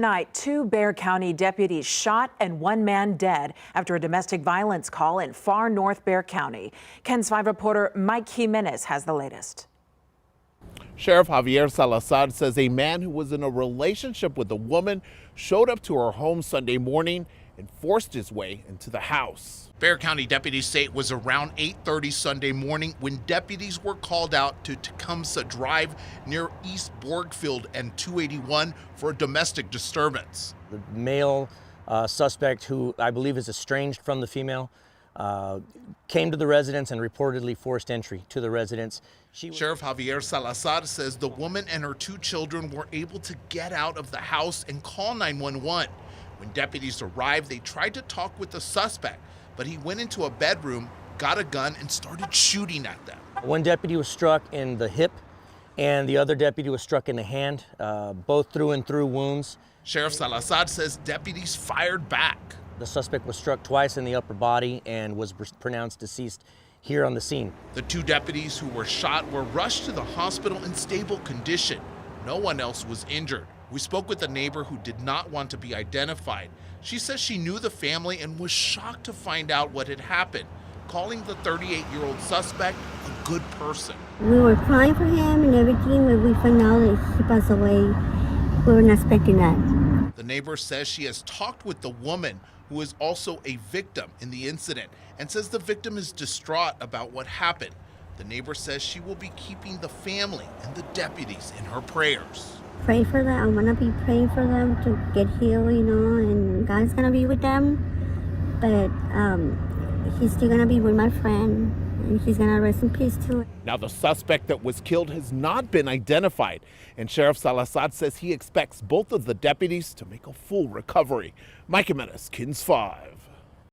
Tonight, 2 Bexar County deputies shot and 1 man dead after a domestic violence call in far north Bexar County. KENS 5 reporter Mike Jimenez has the latest. Sheriff Javier Salazar says a man who was in a relationship with a woman showed up to her home Sunday morning and forced his way into the house. Bexar County deputies say it was around 8:30 Sunday morning when deputies were called out to Tecumseh Drive near East Borgfield and 281 for a domestic disturbance. The male suspect, who I believe is estranged from the female, came to the residence and reportedly forced entry to the residence. Sheriff Javier Salazar says the woman and her 2 children were able to get out of the house and call 911. When deputies arrived, they tried to talk with the suspect, but he went into a bedroom, got a gun, and started shooting at them. One deputy was struck in the hip, and the other deputy was struck in the hand, both through and through wounds. Sheriff Salazar says deputies fired back. The suspect was struck twice in the upper body and was pronounced deceased here on the scene. The 2 deputies who were shot were rushed to the hospital in stable condition. No one else was injured. We spoke with a neighbor who did not want to be identified. She says she knew the family and was shocked to find out what had happened, calling the 38-year-old suspect a good person. We were crying for him and everything when we found out that he passed away. We were not expecting that. The neighbor says she has talked with the woman who is also a victim in the incident and says the victim is distraught about what happened. The neighbor says she will be keeping the family and the deputies in her prayers. Pray for them. I'm gonna be praying for them to get healed, and God's gonna be with them. But he's still gonna be with my friend, and he's gonna rest in peace too. Now, the suspect that was killed has not been identified, and Sheriff Salazar says he expects both of the deputies to make a full recovery. Mike Jimenez, KENS 5.